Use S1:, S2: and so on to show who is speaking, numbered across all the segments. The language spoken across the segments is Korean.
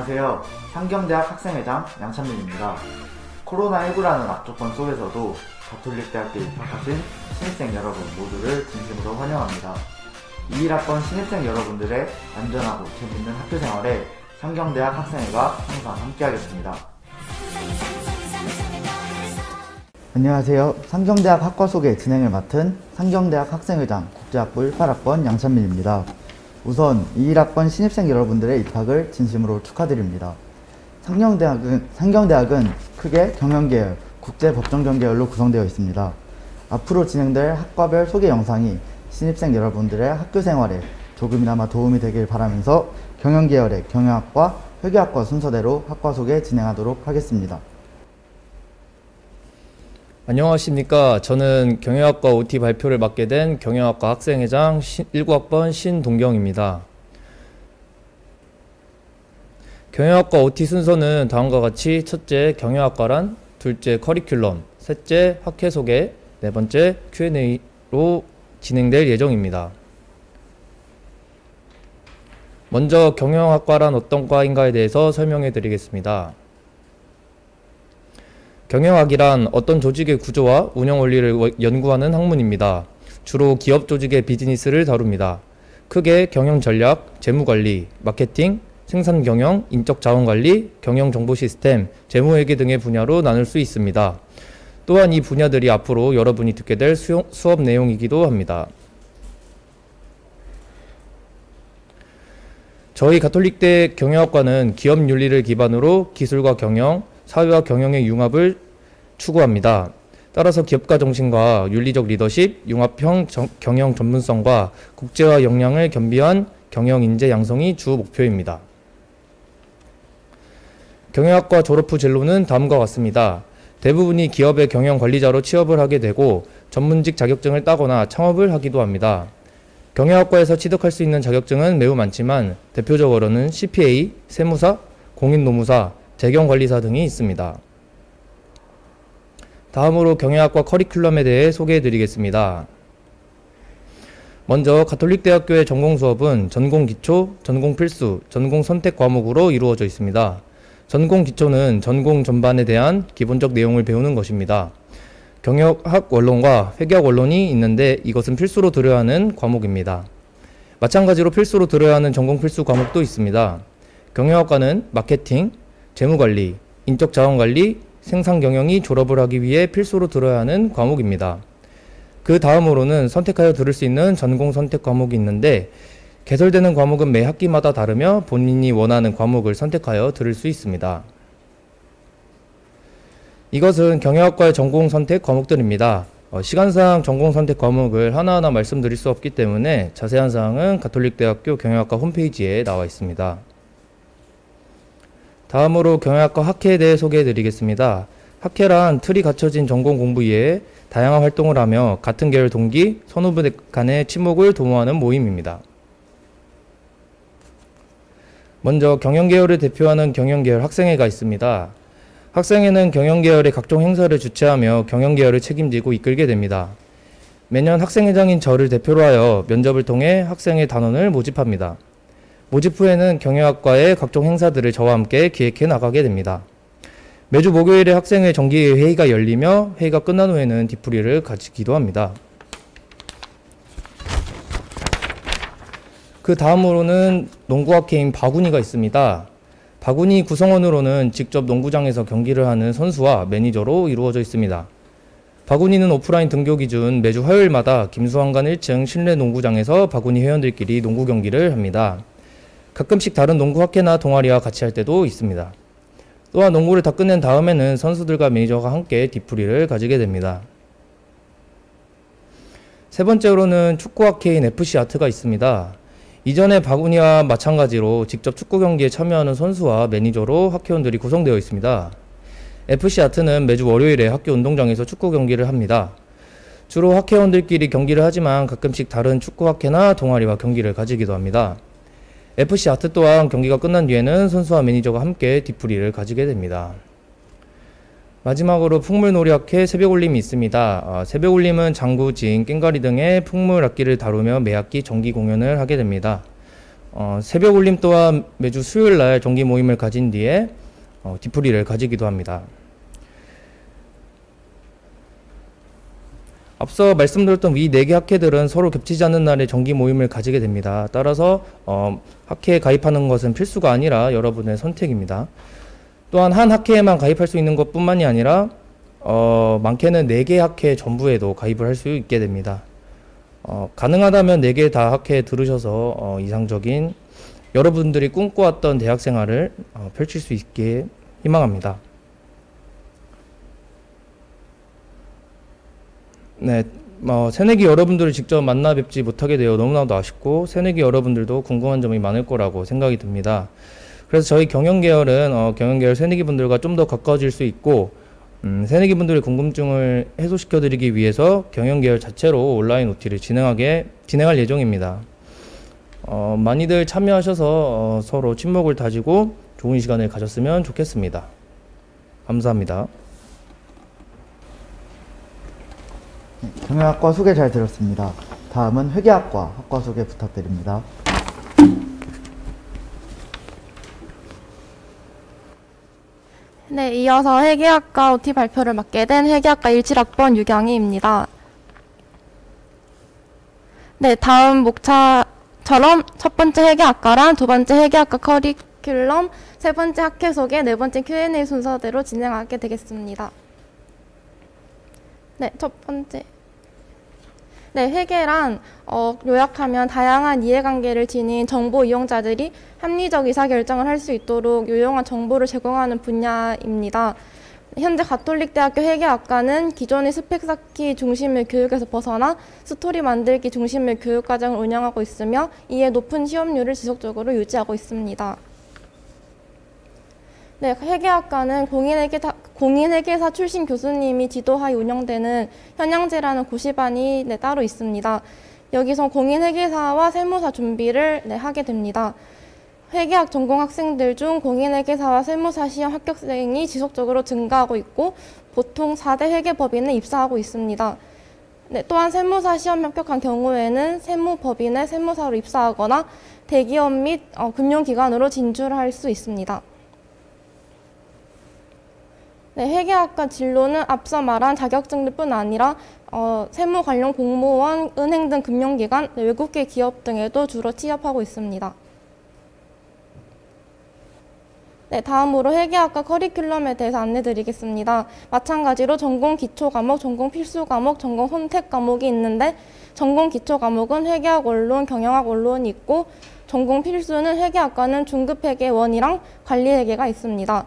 S1: 안녕하세요. 상경대학 학생회장 양찬민입니다. 코로나19라는 악조건 속에서도 가톨릭대학교에 입학하신 신입생 여러분 모두를 진심으로 환영합니다. 21학번 신입생 여러분들의 안전하고 재밌는 학교 생활에 상경대학 학생회가 항상 함께하겠습니다. 안녕하세요. 상경대학 학과 소개 진행을 맡은 상경대학 학생회장 국제학부 18학번 양찬민입니다. 우선 21학번 신입생 여러분들의 입학을 진심으로 축하드립니다. 상경대학은 크게 경영계열, 국제법정전계열로 구성되어 있습니다. 앞으로 진행될 학과별 소개 영상이 신입생 여러분들의 학교 생활에 조금이나마 도움이 되길 바라면서 경영계열의 경영학과, 회계학과 순서대로 학과 소개 진행하도록 하겠습니다.
S2: 안녕하십니까. 저는 경영학과 OT 발표를 맡게 된 경영학과 학생회장 19학번 신동경입니다. 경영학과 OT 순서는 다음과 같이 첫째 경영학과란, 둘째 커리큘럼, 셋째 학회 소개, 네 번째 Q&A로 진행될 예정입니다. 먼저 경영학과란 어떤 과인가에 대해서 설명해 드리겠습니다. 경영학이란 어떤 조직의 구조와 운영 원리를 연구하는 학문입니다. 주로 기업 조직의 비즈니스를 다룹니다. 크게 경영 전략, 재무 관리, 마케팅, 생산 경영, 인적 자원 관리, 경영 정보 시스템, 재무 회계 등의 분야로 나눌 수 있습니다. 또한 이 분야들이 앞으로 여러분이 듣게 될 수업 내용이기도 합니다. 저희 가톨릭대 경영학과는 기업 윤리를 기반으로 기술과 경영, 사회와 경영의 융합을 추구합니다. 따라서 기업가 정신과 윤리적 리더십, 융합형 경영 전문성과 국제화 역량을 겸비한 경영 인재 양성이 주 목표입니다. 경영학과 졸업 후 진로는 다음과 같습니다. 대부분이 기업의 경영 관리자로 취업을 하게 되고 전문직 자격증을 따거나 창업을 하기도 합니다. 경영학과에서 취득할 수 있는 자격증은 매우 많지만 대표적으로는 CPA, 세무사, 공인노무사, 재경관리사 등이 있습니다. 다음으로 경영학과 커리큘럼에 대해 소개해 드리겠습니다. 먼저 가톨릭대학교의 전공 수업은 전공 기초, 전공 필수, 전공 선택 과목으로 이루어져 있습니다. 전공 기초는 전공 전반에 대한 기본적 내용을 배우는 것입니다. 경영학 원론과 회계학 원론이 있는데 이것은 필수로 들어야 하는 과목입니다. 마찬가지로 필수로 들어야 하는 전공 필수 과목도 있습니다. 경영학과는 마케팅, 재무관리, 인적 자원관리, 생산경영이 졸업을 하기 위해 필수로 들어야 하는 과목입니다. 그 다음으로는 선택하여 들을 수 있는 전공 선택 과목이 있는데 개설되는 과목은 매 학기마다 다르며 본인이 원하는 과목을 선택하여 들을 수 있습니다. 이것은 경영학과의 전공 선택 과목들입니다. 시간상 전공 선택 과목을 하나하나 말씀드릴 수 없기 때문에 자세한 사항은 가톨릭대학교 경영학과 홈페이지에 나와 있습니다. 다음으로 경영학과 학회에 대해 소개해 드리겠습니다. 학회란 틀이 갖춰진 전공 공부 이외에 다양한 활동을 하며 같은 계열 동기, 선후배 간의 친목을 도모하는 모임입니다. 먼저 경영계열을 대표하는 경영계열 학생회가 있습니다. 학생회는 경영계열의 각종 행사를 주최하며 경영계열을 책임지고 이끌게 됩니다. 매년 학생회장인 저를 대표로 하여 면접을 통해 학생회 단원을 모집합니다. 모집 후에는 경영학과의 각종 행사들을 저와 함께 기획해 나가게 됩니다. 매주 목요일에 학생회 정기 회의가 열리며 회의가 끝난 후에는 뒤풀이를 가지기도 합니다. 그 다음으로는 농구학회인 바구니가 있습니다. 바구니 구성원으로는 직접 농구장에서 경기를 하는 선수와 매니저로 이루어져 있습니다. 바구니는 오프라인 등교 기준 매주 화요일마다 김수환관 1층 실내 농구장에서 바구니 회원들끼리 농구 경기를 합니다. 가끔씩 다른 농구학회나 동아리와 같이 할 때도 있습니다. 또한 농구를 다 끝낸 다음에는 선수들과 매니저가 함께 뒤풀이를 가지게 됩니다. 세 번째로는 축구학회인 FC아트가 있습니다. 이전의 바구니와 마찬가지로 직접 축구 경기에 참여하는 선수와 매니저로 학회원들이 구성되어 있습니다. FC아트는 매주 월요일에 학교 운동장에서 축구 경기를 합니다. 주로 학회원들끼리 경기를 하지만 가끔씩 다른 축구학회나 동아리와 경기를 가지기도 합니다. FC아트 또한 경기가 끝난 뒤에는 선수와 매니저가 함께 뒤풀이를 가지게 됩니다. 마지막으로 풍물놀이학회 새벽울림이 있습니다. 새벽울림은 장구, 진, 깽가리 등의 풍물 악기를 다루며 매학기 정기 공연을 하게 됩니다. 새벽 울림 또한 매주 수요일 날 정기 모임을 가진 뒤에 뒤풀이를 가지기도 합니다. 앞서 말씀드렸던 위 4개 학회들은 서로 겹치지 않는 날에 정기 모임을 가지게 됩니다. 따라서 학회에 가입하는 것은 필수가 아니라 여러분의 선택입니다. 또한 한 학회에만 가입할 수 있는 것뿐만이 아니라 많게는 4개 학회 전부에도 가입을 할 수 있게 됩니다. 가능하다면 4개 다 학회에 들으셔서 이상적인 여러분들이 꿈꿔왔던 대학생활을 펼칠 수 있게 희망합니다. 네, 새내기 여러분들을 직접 만나 뵙지 못하게 되어 너무나도 아쉽고 새내기 여러분들도 궁금한 점이 많을 거라고 생각이 듭니다. 그래서 저희 경영계열은 경영계열 새내기분들과 좀 더 가까워질 수 있고 새내기분들의 궁금증을 해소시켜드리기 위해서 경영계열 자체로 온라인 OT를 진행할 예정입니다. 많이들 참여하셔서 서로 친목을 다지고 좋은 시간을 가졌으면 좋겠습니다. 감사합니다.
S1: 경영학과 소개 잘 들었습니다. 다음은 회계학과 학과 소개 부탁드립니다.
S3: 네, 이어서 회계학과 OT 발표를 맡게 된 회계학과 17학번 유경희입니다. 네, 다음 목차처럼 첫 번째 회계학과랑 두 번째 회계학과 커리큘럼, 세 번째 학회 소개, 네 번째 Q&A 순서대로 진행하게 되겠습니다. 네, 첫 번째. 네, 회계란 요약하면 다양한 이해관계를 지닌 정보 이용자들이 합리적 의사결정을 할 수 있도록 유용한 정보를 제공하는 분야입니다. 현재 가톨릭대학교 회계학과는 기존의 스펙 쌓기 중심의 교육에서 벗어나 스토리 만들기 중심의 교육과정을 운영하고 있으며 이에 높은 취업률을 지속적으로 유지하고 있습니다. 네, 회계학과는 공인회계사 출신 교수님이 지도하에 운영되는 현양제라는 고시반이 따로 있습니다. 여기서 공인회계사와 세무사 준비를 하게 됩니다. 회계학 전공 학생들 중 공인회계사와 세무사 시험 합격생이 지속적으로 증가하고 있고 보통 4대 회계법인에 입사하고 있습니다. 네, 또한 세무사 시험 합격한 경우에는 세무법인에 세무사로 입사하거나 대기업 및 금융기관으로 진출할 수 있습니다. 네, 회계학과 진로는 앞서 말한 자격증들뿐 아니라 세무 관련 공무원, 은행 등 금융기관, 외국계 기업 등에도 주로 취업하고 있습니다. 네, 다음으로 회계학과 커리큘럼에 대해서 안내드리겠습니다. 마찬가지로 전공 기초 과목, 전공 필수 과목, 전공 선택 과목이 있는데 전공 기초 과목은 회계학 원론, 경영학 원론이 있고 전공 필수는 회계학과는 중급회계 1이랑 관리회계가 있습니다.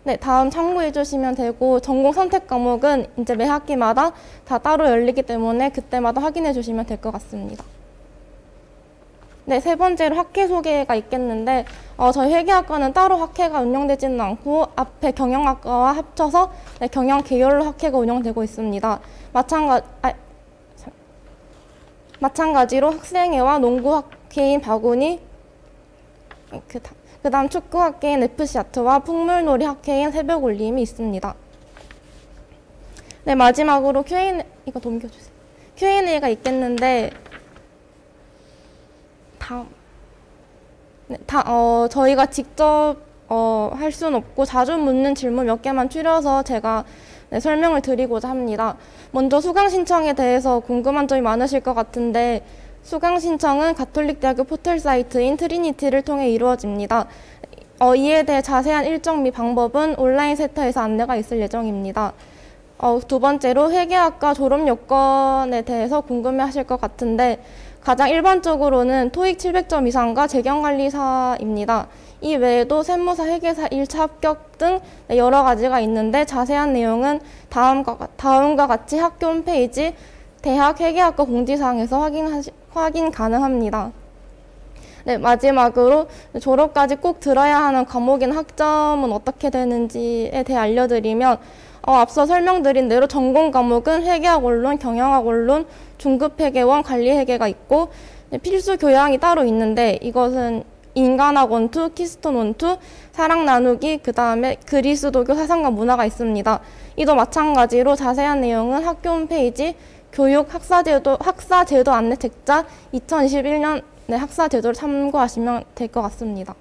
S3: 네, 다음 참고해 주시면 되고 전공 선택 과목은 이제 매 학기마다 다 따로 열리기 때문에 그때마다 확인해 주시면 될 것 같습니다. 네, 세 번째로 학회 소개가 있겠는데 저희 회계학과는 따로 학회가 운영되지는 않고 앞에 경영학과와 합쳐서 경영 계열로 학회가 운영되고 있습니다. 마찬가지로 학생회와 농구학회인 바구니, 그 다음 축구학회인 FC아트와 풍물놀이 학회인 새벽올림이 있습니다. 네, 마지막으로 이거 넘겨주세요. Q&A가 있겠는데 저희가 직접 할 수는 없고 자주 묻는 질문 몇 개만 추려서 제가 설명을 드리고자 합니다. 먼저 수강 신청에 대해서 궁금한 점이 많으실 것 같은데 수강 신청은 가톨릭대학교 포털 사이트인 트리니티를 통해 이루어집니다. 이에 대해 자세한 일정 및 방법은 온라인 세터에서 안내가 있을 예정입니다. 두 번째로 회계학과 졸업 요건에 대해서 궁금해하실 것 같은데 가장 일반적으로는 토익 700점 이상과 재경관리사입니다. 이 외에도 세무사, 회계사 1차 합격 등 여러 가지가 있는데 자세한 내용은 다음과 같이 학교 홈페이지 대학 회계학과 공지사항에서 확인 가능합니다. 네, 마지막으로 졸업까지 꼭 들어야 하는 과목인 학점은 어떻게 되는지에 대해 알려드리면 앞서 설명드린 대로 전공 과목은 회계학 원론, 경영학 원론, 중급회계원, 관리회계가 있고 필수 교양이 따로 있는데 이것은 인간학 원투, 키스톤 원투, 사랑 나누기, 그 다음에 그리스도교 사상과 문화가 있습니다. 이도 마찬가지로 자세한 내용은 학교 홈페이지 교육 학사제도 안내 책자 2021년 학사제도를 참고하시면 될 것 같습니다.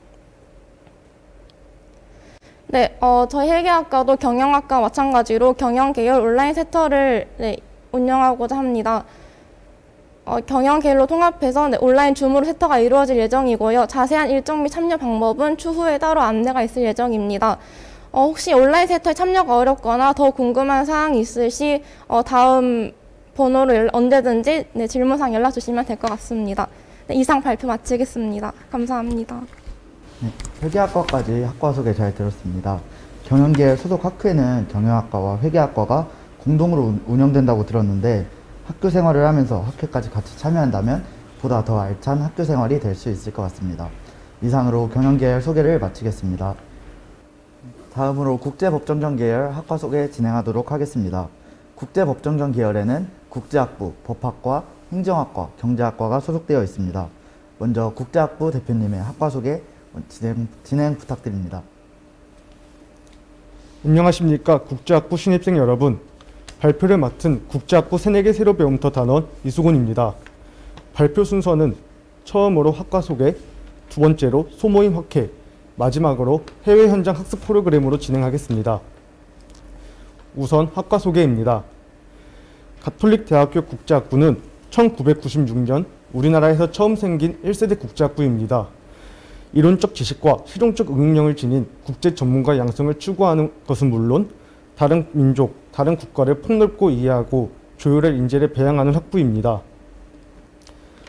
S3: 네, 저희 회계학과도 경영학과 마찬가지로 경영계열 온라인 세터를 운영하고자 합니다. 경영계열로 통합해서 온라인 줌으로 세터가 이루어질 예정이고요. 자세한 일정 및 참여 방법은 추후에 따로 안내가 있을 예정입니다. 혹시 온라인 세터에 참여가 어렵거나 더 궁금한 사항이 있을 시 다음 번호로 언제든지 질문사항 연락 주시면 될 것 같습니다. 이상 발표 마치겠습니다. 감사합니다.
S1: 네, 회계학과까지 학과 소개 잘 들었습니다. 경영계열 소속 학회는 경영학과와 회계학과가 공동으로 운영된다고 들었는데 학교 생활을 하면서 학회까지 같이 참여한다면 보다 더 알찬 학교 생활이 될 수 있을 것 같습니다. 이상으로 경영계열 소개를 마치겠습니다. 다음으로 국제법정전 계열 학과 소개 진행하도록 하겠습니다. 국제법정전 계열에는 국제학부, 법학과, 행정학과, 경제학과가 소속되어 있습니다. 먼저 국제학부 대표님의 학과 소개 진행 부탁드립니다.
S4: 안녕하십니까. 국제학부 신입생 여러분. 발표를 맡은 국제학부 새내기 새로 배움터 단원 이수곤입니다. 발표 순서는 처음으로 학과 소개, 두 번째로 소모임 학회, 마지막으로 해외 현장 학습 프로그램으로 진행하겠습니다. 우선 학과 소개입니다. 가톨릭 대학교 국제학부는 1996년 우리나라에서 처음 생긴 1세대 국제학부입니다. 이론적 지식과 실용적 응용력을 지닌 국제 전문가 양성을 추구하는 것은 물론 다른 민족, 다른 국가를 폭넓고 이해하고 조율할 인재를 배양하는 학부입니다.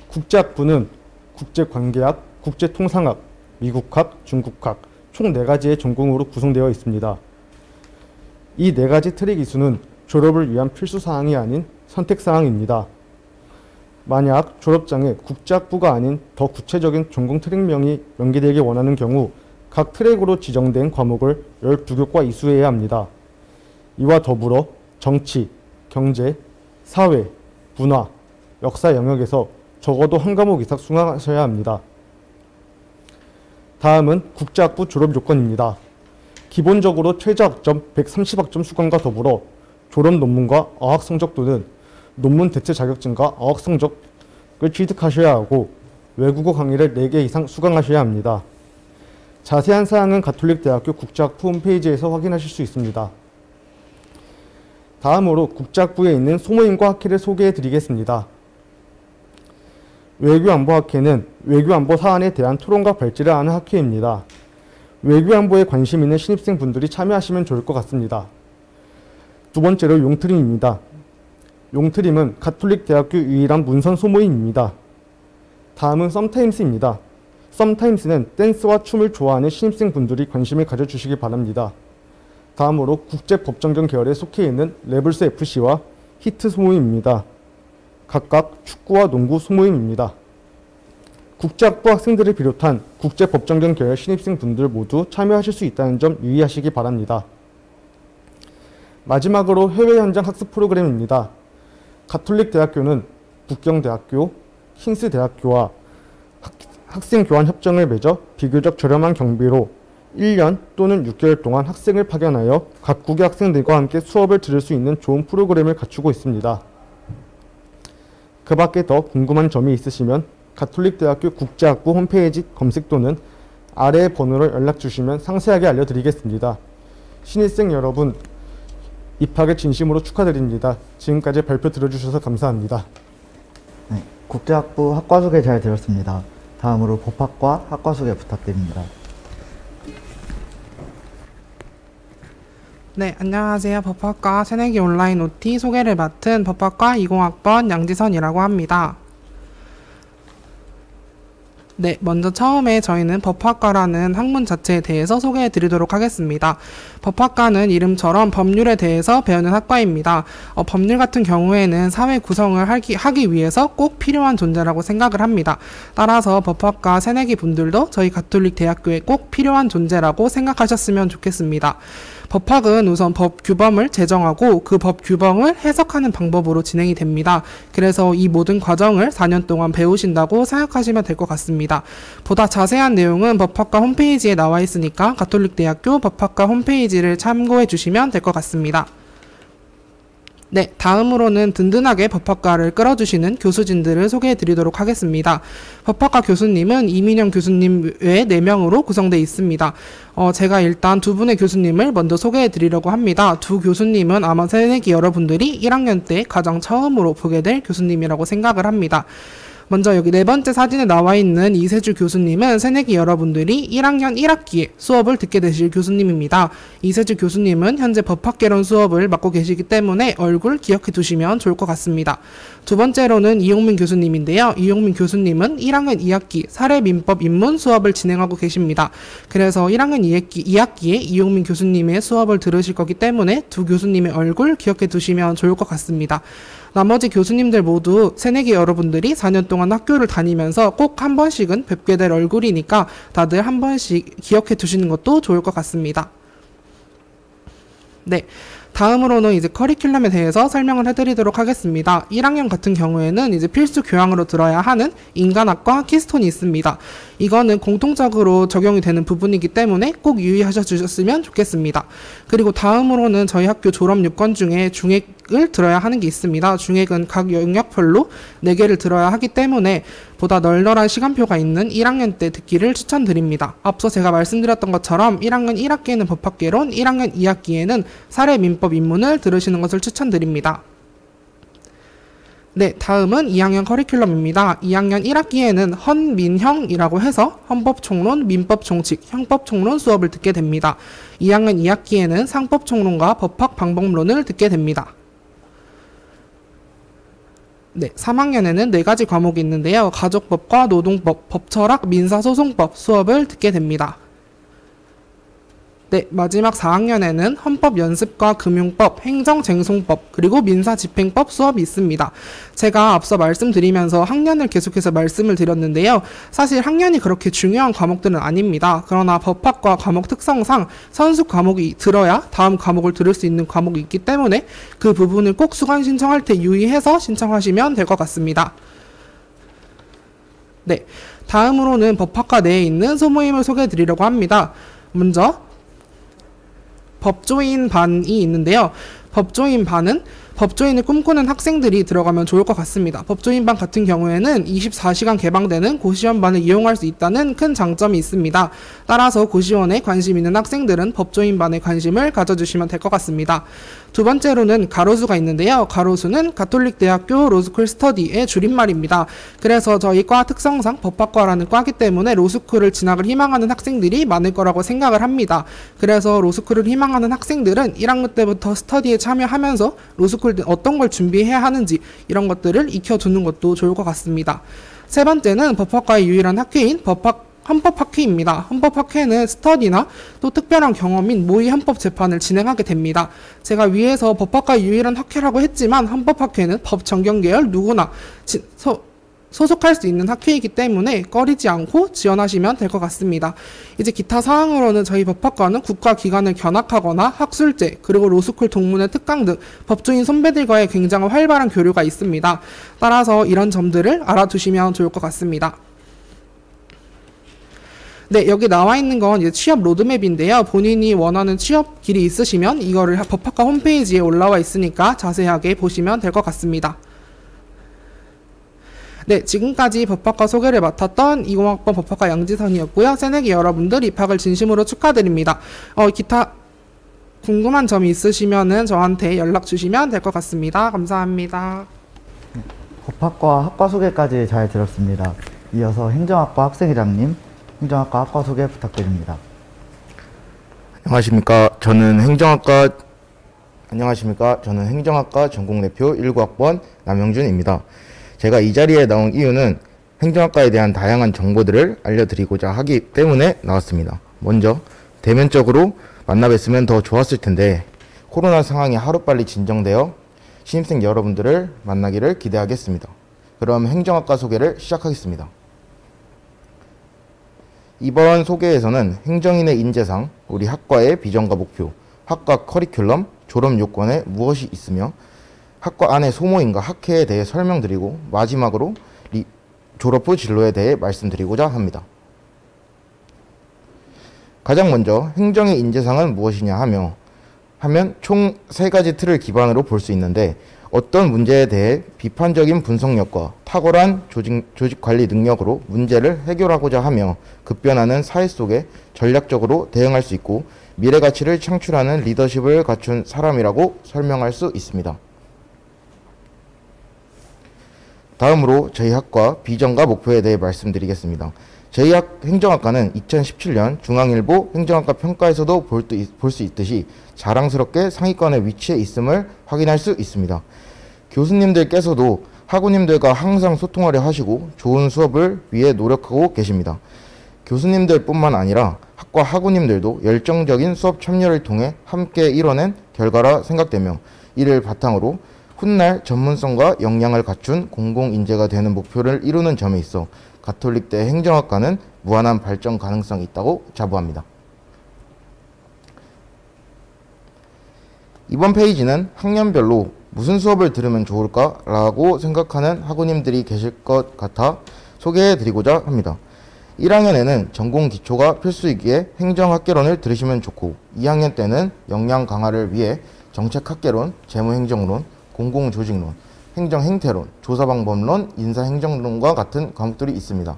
S4: 국제학부는 국제관계학, 국제통상학, 미국학, 중국학 총 4가지의 전공으로 구성되어 있습니다. 이 4가지 트랙 이수는 졸업을 위한 필수사항이 아닌 선택사항입니다. 만약 졸업장에 국제학부가 아닌 더 구체적인 전공 트랙명이 명기되길 원하는 경우 각 트랙으로 지정된 과목을 12교과 이수해야 합니다. 이와 더불어 정치, 경제, 사회, 문화, 역사 영역에서 적어도 한 과목 이상 수강하셔야 합니다. 다음은 국제학부 졸업 요건입니다. 기본적으로 최저학점 130학점 수강과 더불어 졸업 논문과 어학 성적 또는 논문 대체 자격증과 어학 성적을 취득하셔야 하고 외국어 강의를 4개 이상 수강하셔야 합니다. 자세한 사항은 가톨릭 대학교 국제학부 홈페이지에서 확인하실 수 있습니다. 다음으로 국제학부에 있는 소모임과 학회를 소개해 드리겠습니다. 외교안보학회는 외교안보 사안에 대한 토론과 발제를 하는 학회입니다. 외교안보에 관심 있는 신입생분들이 참여하시면 좋을 것 같습니다. 두 번째로 용트림입니다. 용트림은 가톨릭 대학교 유일한 문선 소모임입니다. 다음은 썸타임스입니다. 썸타임스는 댄스와 춤을 좋아하는 신입생분들이 관심을 가져주시기 바랍니다. 다음으로 국제법정경 계열에 속해 있는 레블스 FC와 히트 소모임입니다. 각각 축구와 농구 소모임입니다. 국제학부 학생들을 비롯한 국제법정경 계열 신입생분들 모두 참여하실 수 있다는 점 유의하시기 바랍니다. 마지막으로 해외 현장 학습 프로그램입니다. 가톨릭 대학교는 북경대학교, 킹스대학교와 학생 교환 협정을 맺어 비교적 저렴한 경비로 1년 또는 6개월 동안 학생을 파견하여 각국의 학생들과 함께 수업을 들을 수 있는 좋은 프로그램을 갖추고 있습니다. 그 밖에 더 궁금한 점이 있으시면 가톨릭 대학교 국제학부 홈페이지 검색 또는 아래의 번호로 연락 주시면 상세하게 알려드리겠습니다. 신입생 여러분, 입학을 진심으로 축하드립니다. 지금까지 발표 들어주셔서 감사합니다.
S1: 네, 국제학부 학과 소개 잘 들었습니다. 다음으로 법학과 학과 소개 부탁드립니다.
S5: 네, 안녕하세요. 법학과 새내기 온라인 OT 소개를 맡은 법학과 20학번 양지선이라고 합니다. 네, 먼저 처음에 저희는 법학과라는 학문 자체에 대해서 소개해 드리도록 하겠습니다. 법학과는 이름처럼 법률에 대해서 배우는 학과입니다. 법률 같은 경우에는 사회 구성을 하기 위해서 꼭 필요한 존재라고 생각을 합니다. 따라서 법학과 새내기 분들도 저희 가톨릭 대학교에 꼭 필요한 존재라고 생각하셨으면 좋겠습니다. 법학은 우선 법 규범을 제정하고 그 법 규범을 해석하는 방법으로 진행이 됩니다. 그래서 이 모든 과정을 4년 동안 배우신다고 생각하시면 될 것 같습니다. 보다 자세한 내용은 법학과 홈페이지에 나와 있으니까 가톨릭 대학교 법학과 홈페이지를 참고해 주시면 될 것 같습니다. 네, 다음으로는 든든하게 법학과를 끌어주시는 교수진들을 소개해 드리도록 하겠습니다. 법학과 교수님은 이민영 교수님 외 4명으로 구성되어 있습니다. 제가 일단 두 분의 교수님을 먼저 소개해 드리려고 합니다. 두 교수님은 아마 새내기 여러분들이 1학년 때 가장 처음으로 보게 될 교수님이라고 생각을 합니다. 먼저 여기 4번째 사진에 나와 있는 이세주 교수님은 새내기 여러분들이 1학년 1학기에 수업을 듣게 되실 교수님입니다. 이세주 교수님은 현재 법학개론 수업을 맡고 계시기 때문에 얼굴 기억해 두시면 좋을 것 같습니다. 두 번째로는 이용민 교수님인데요. 이용민 교수님은 1학년 2학기 사례민법 입문 수업을 진행하고 계십니다. 그래서 1학년 2학기에 이용민 교수님의 수업을 들으실 거기 때문에 두 교수님의 얼굴 기억해 두시면 좋을 것 같습니다. 나머지 교수님들 모두 새내기 여러분들이 4년 동안 학교를 다니면서 꼭 한 번씩은 뵙게 될 얼굴이니까 다들 한 번씩 기억해 두시는 것도 좋을 것 같습니다. 네. 다음으로는 이제 커리큘럼에 대해서 설명을 해드리도록 하겠습니다. 1학년 같은 경우에는 이제 필수 교양으로 들어야 하는 인간학과 키스톤이 있습니다. 이거는 공통적으로 적용이 되는 부분이기 때문에 꼭 유의하셔 주셨으면 좋겠습니다. 그리고 다음으로는 저희 학교 졸업 요건 중에 중액을 들어야 하는 게 있습니다. 중액은 각 영역별로 4개를 들어야 하기 때문에 보다 널널한 시간표가 있는 1학년 때 듣기를 추천드립니다. 앞서 제가 말씀드렸던 것처럼 1학년 1학기에는 법학개론, 1학년 2학기에는 사례민법 입문을 들으시는 것을 추천드립니다. 네, 다음은 2학년 커리큘럼입니다. 2학년 1학기에는 헌민형이라고 해서 헌법총론, 민법총칙, 형법총론 수업을 듣게 됩니다. 2학년 2학기에는 상법총론과 법학방법론을 듣게 됩니다. 네, 3학년에는 4가지 과목이 있는데요. 가족법과 노동법, 법철학, 민사소송법 수업을 듣게 됩니다. 네, 마지막 4학년에는 헌법연습과 금융법, 행정쟁송법, 그리고 민사집행법 수업이 있습니다. 제가 앞서 말씀드리면서 학년을 계속해서 말씀을 드렸는데요. 사실 학년이 그렇게 중요한 과목들은 아닙니다. 그러나 법학과 과목 특성상 선수 과목이 들어야 다음 과목을 들을 수 있는 과목이 있기 때문에 그 부분을 꼭 수강 신청할 때 유의해서 신청하시면 될 것 같습니다. 네, 다음으로는 법학과 내에 있는 소모임을 소개해 드리려고 합니다. 먼저 법조인 반이 있는데요. 법조인 반은 법조인을 꿈꾸는 학생들이 들어가면 좋을 것 같습니다. 법조인 반 같은 경우에는 24시간 개방되는 고시원반을 이용할 수 있다는 큰 장점이 있습니다. 따라서 고시원에 관심 있는 학생들은 법조인 반에 관심을 가져주시면 될 것 같습니다. 두 번째로는 가로수가 있는데요. 가로수는 가톨릭대학교 로스쿨 스터디의 줄임말입니다. 그래서 저희 과 특성상 법학과라는 과이기 때문에 로스쿨을 진학을 희망하는 학생들이 많을 거라고 생각을 합니다. 그래서 로스쿨을 희망하는 학생들은 1학년 때부터 스터디에 참여하면서 로스쿨 어떤 걸 준비해야 하는지 이런 것들을 익혀두는 것도 좋을 것 같습니다. 세 번째는 법학과의 유일한 학회인 헌법학회입니다. 헌법학회는 스터디나 또 특별한 경험인 모의 헌법재판을 진행하게 됩니다. 제가 위에서 법학과의 유일한 학회라고 했지만 헌법학회는 법정경계열 누구나 소속할 수 있는 학회이기 때문에 꺼리지 않고 지원하시면 될 것 같습니다. 이제 기타 사항으로는 저희 법학과는 국가기관을 견학하거나 학술제, 그리고 로스쿨 동문회 특강 등 법조인 선배들과의 굉장히 활발한 교류가 있습니다. 따라서 이런 점들을 알아두시면 좋을 것 같습니다. 네, 여기 나와 있는 건 이제 취업 로드맵인데요. 본인이 원하는 취업 길이 있으시면 이거를 법학과 홈페이지에 올라와 있으니까 자세하게 보시면 될 것 같습니다. 네, 지금까지 법학과 소개를 맡았던 20학번 법학과 양지선이었고요. 새내기 여러분들 입학을 진심으로 축하드립니다. 기타 궁금한 점이 있으시면은 저한테 연락 주시면 될 것 같습니다. 감사합니다.
S1: 법학과 학과 소개까지 잘 들었습니다. 이어서 행정학과 학생회장님, 행정학과 학과 소개 부탁드립니다.
S6: 안녕하십니까. 저는 행정학과 전공대표 19학번 남영준입니다. 제가 이 자리에 나온 이유는 행정학과에 대한 다양한 정보들을 알려드리고자 하기 때문에 나왔습니다. 먼저 대면적으로 만나 뵀으면 더 좋았을 텐데 코로나 상황이 하루빨리 진정되어 신입생 여러분들을 만나기를 기대하겠습니다. 그럼 행정학과 소개를 시작하겠습니다. 이번 소개에서는 행정인의 인재상, 우리 학과의 비전과 목표, 학과 커리큘럼, 졸업 요건에 무엇이 있으며 학과 안의 소모임과 학회에 대해 설명드리고 마지막으로 졸업 후 진로에 대해 말씀드리고자 합니다. 가장 먼저 행정의 인재상은 무엇이냐 하면 총 3가지 틀을 기반으로 볼 수 있는데 어떤 문제에 대해 비판적인 분석력과 탁월한 조직 관리 능력으로 문제를 해결하고자 하며 급변하는 사회 속에 전략적으로 대응할 수 있고 미래 가치를 창출하는 리더십을 갖춘 사람이라고 설명할 수 있습니다. 다음으로 저희 학과 비전과 목표에 대해 말씀드리겠습니다. 저희 행정학과는 2017년 중앙일보 행정학과 평가에서도 볼 수 있듯이 자랑스럽게 상위권에 위치해 있음을 확인할 수 있습니다. 교수님들께서도 학우님들과 항상 소통하려 하시고 좋은 수업을 위해 노력하고 계십니다. 교수님들 뿐만 아니라 학과 학우님들도 열정적인 수업 참여를 통해 함께 이뤄낸 결과라 생각되며 이를 바탕으로 훗날 전문성과 역량을 갖춘 공공인재가 되는 목표를 이루는 점에 있어 가톨릭대 행정학과는 무한한 발전 가능성이 있다고 자부합니다. 이번 페이지는 학년별로 무슨 수업을 들으면 좋을까라고 생각하는 학우님들이 계실 것 같아 소개해드리고자 합니다. 1학년에는 전공 기초가 필수이기에 행정학개론을 들으시면 좋고 2학년 때는 역량 강화를 위해 정책학개론, 재무행정론, 공공조직론, 행정행태론, 조사방법론, 인사행정론과 같은 과목들이 있습니다.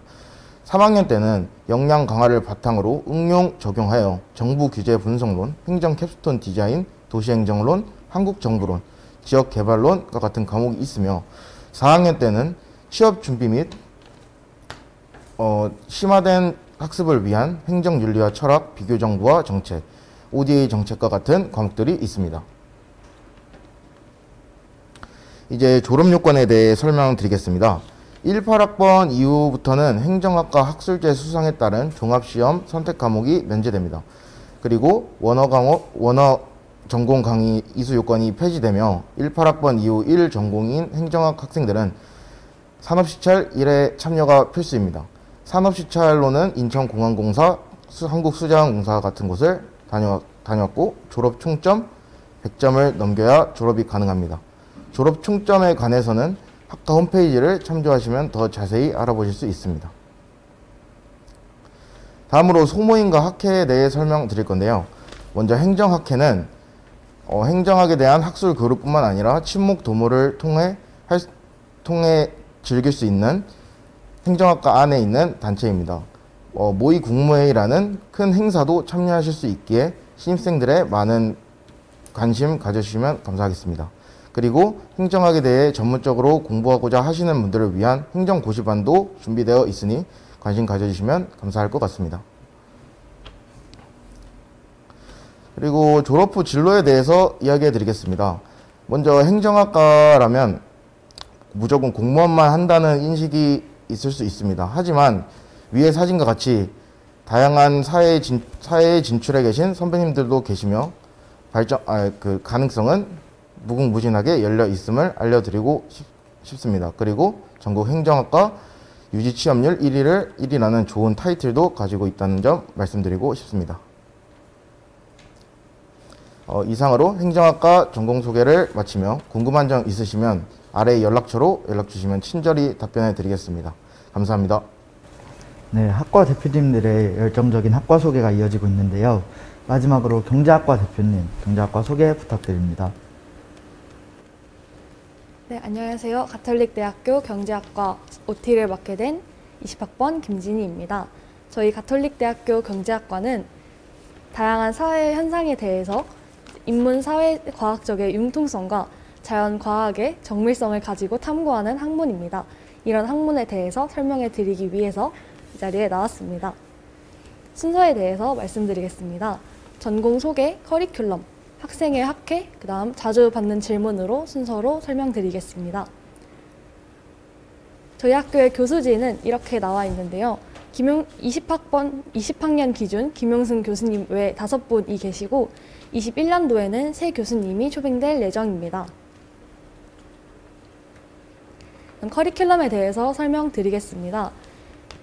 S6: 3학년 때는 역량 강화를 바탕으로 응용 적용하여 정부규제 분석론, 행정캡스톤 디자인, 도시행정론, 한국정부론, 지역개발론과 같은 과목이 있으며 4학년 때는 취업준비 및 심화된 학습을 위한 행정윤리와 철학, 비교정부와 정책, ODA 정책과 같은 과목들이 있습니다. 이제 졸업요건에 대해 설명드리겠습니다. 18학번 이후부터는 행정학과 학술제 수상에 따른 종합시험 선택 과목이 면제됩니다. 그리고 원어 전공 강의 이수 요건이 폐지되며 18학번 이후 1전공인 행정학 학생들은 산업시찰 1회 참여가 필수입니다. 산업시찰로는 인천공항공사, 한국수자원공사 같은 곳을 다녀왔고 졸업 총점 100점을 넘겨야 졸업이 가능합니다. 졸업 총점에 관해서는 학과 홈페이지를 참조하시면 더 자세히 알아보실 수 있습니다. 다음으로 소모임과 학회에 대해 설명드릴 건데요. 먼저 행정학회는 행정학에 대한 학술 교류뿐만 아니라 친목 도모를 통해 즐길 수 있는 행정학과 안에 있는 단체입니다. 모의 국무회의라는 큰 행사도 참여하실 수 있기에 신입생들의 많은 관심 가져주시면 감사하겠습니다. 그리고 행정학에 대해 전문적으로 공부하고자 하시는 분들을 위한 행정고시반도 준비되어 있으니 관심 가져주시면 감사할 것 같습니다. 그리고 졸업 후 진로에 대해서 이야기해 드리겠습니다. 먼저 행정학과라면 무조건 공무원만 한다는 인식이 있을 수 있습니다. 하지만 위의 사진과 같이 다양한 사회에 진출해 계신 선배님들도 계시며 그 가능성은 무궁무진하게 열려 있음을 알려드리고 싶습니다. 그리고 전국 행정학과 유지 취업률 1위라는 좋은 타이틀도 가지고 있다는 점 말씀드리고 싶습니다. 이상으로 행정학과 전공 소개를 마치며 궁금한 점 있으시면 아래 연락처로 연락 주시면 친절히 답변해 드리겠습니다. 감사합니다.
S1: 네, 학과 대표님들의 열정적인 학과 소개가 이어지고 있는데요. 마지막으로 경제학과 대표님, 경제학과 소개 부탁드립니다.
S7: 네, 안녕하세요. 가톨릭대학교 경제학과 OT를 맡게 된 20학번 김진희입니다. 저희 가톨릭대학교 경제학과는 다양한 사회 현상에 대해서 인문 사회과학적의 융통성과 자연과학의 정밀성을 가지고 탐구하는 학문입니다. 이런 학문에 대해서 설명해 드리기 위해서 이 자리에 나왔습니다. 순서에 대해서 말씀드리겠습니다. 전공 소개, 커리큘럼, 학생의 학회, 그 다음 자주 받는 질문으로 순서로 설명드리겠습니다. 저희 학교의 교수진은 이렇게 나와 있는데요. 20학년 기준 김용승 교수님 외 5분이 계시고 21년도에는 새 교수님이 초빙될 예정입니다. 커리큘럼에 대해서 설명드리겠습니다.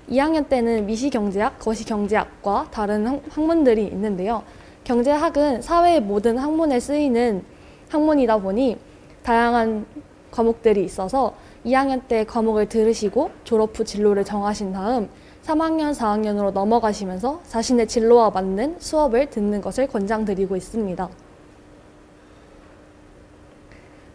S7: 2학년 때는 미시경제학, 거시경제학과 다른 학문들이 있는데요. 경제학은 사회의 모든 학문에 쓰이는 학문이다 보니 다양한 과목들이 있어서 2학년 때 과목을 들으시고 졸업 후 진로를 정하신 다음 3학년, 4학년으로 넘어가시면서 자신의 진로와 맞는 수업을 듣는 것을 권장드리고 있습니다.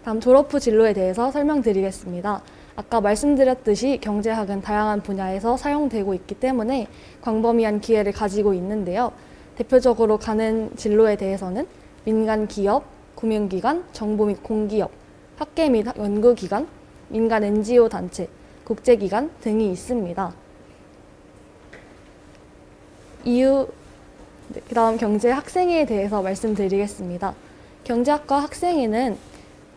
S7: 다음 졸업 후 진로에 대해서 설명드리겠습니다. 아까 말씀드렸듯이 경제학은 다양한 분야에서 사용되고 있기 때문에 광범위한 기회를 가지고 있는데요. 대표적으로 가는 진로에 대해서는 민간 기업, 금융기관, 정부 및 공기업, 학계 및 연구기관, 민간 NGO 단체, 국제기관 등이 있습니다. 그다음 경제 학생회에 대해서 말씀드리겠습니다. 경제학과 학생회는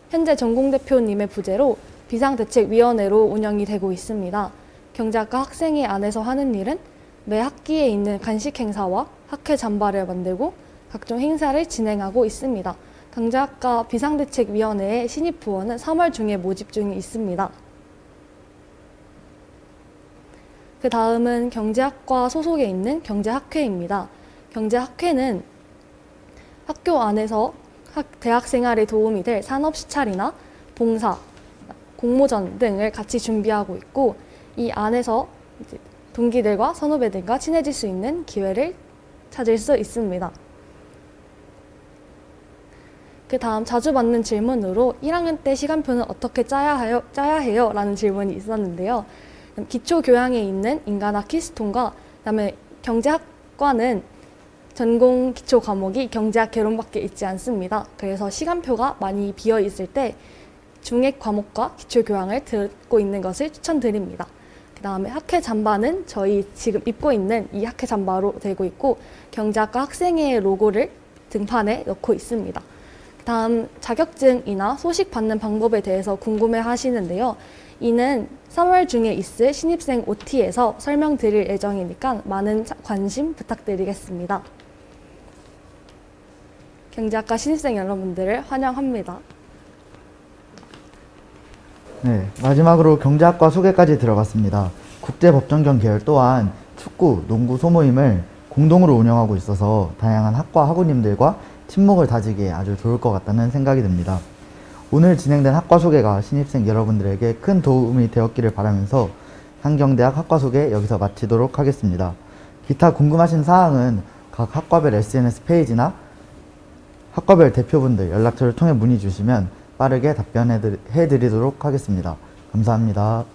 S7: 현재 전공대표님의 부재로 비상대책위원회로 운영이 되고 있습니다. 경제학과 학생회 안에서 하는 일은 매 학기에 있는 간식 행사와 학회 잠바를 만들고 각종 행사를 진행하고 있습니다. 경제학과 비상대책위원회의 신입 부원은 3월 중에 모집 중에 있습니다. 그 다음은 경제학과 소속에 있는 경제학회입니다. 경제학회는 학교 안에서 대학 생활에 도움이 될 산업 시찰이나 봉사, 공모전 등을 같이 준비하고 있고 이 안에서 이제 동기들과 선후배들과 친해질 수 있는 기회를 찾을 수 있습니다. 그 다음 자주 받는 질문으로 1학년 때 시간표는 어떻게 짜야 해요? 라는 질문이 있었는데요. 기초교양에 있는 인간학 키스톤과 그다음에 경제학과는 전공 기초 과목이 경제학 개론밖에 있지 않습니다. 그래서 시간표가 많이 비어 있을 때 중액 과목과 기초교양을 듣고 있는 것을 추천드립니다. 그 다음에 학회 잠바는 저희 지금 입고 있는 이 학회 잠바로 되고 있고 경제학과 학생회의 로고를 등판에 넣고 있습니다. 그 다음 자격증이나 소식 받는 방법에 대해서 궁금해 하시는데요. 이는 3월 중에 있을 신입생 OT에서 설명드릴 예정이니까 많은 관심 부탁드리겠습니다. 경제학과 신입생 여러분들을 환영합니다.
S1: 네, 마지막으로 경제학과 소개까지 들어갔습니다. 국제법정경 계열 또한 축구, 농구 소모임을 공동으로 운영하고 있어서 다양한 학과 학우님들과 친목을 다지기에 아주 좋을 것 같다는 생각이 듭니다. 오늘 진행된 학과 소개가 신입생 여러분들에게 큰 도움이 되었기를 바라면서 한경대학 학과 소개 여기서 마치도록 하겠습니다. 기타 궁금하신 사항은 각 학과별 SNS 페이지나 학과별 대표분들 연락처를 통해 문의 주시면 빠르게 답변해 드리도록 하겠습니다. 감사합니다.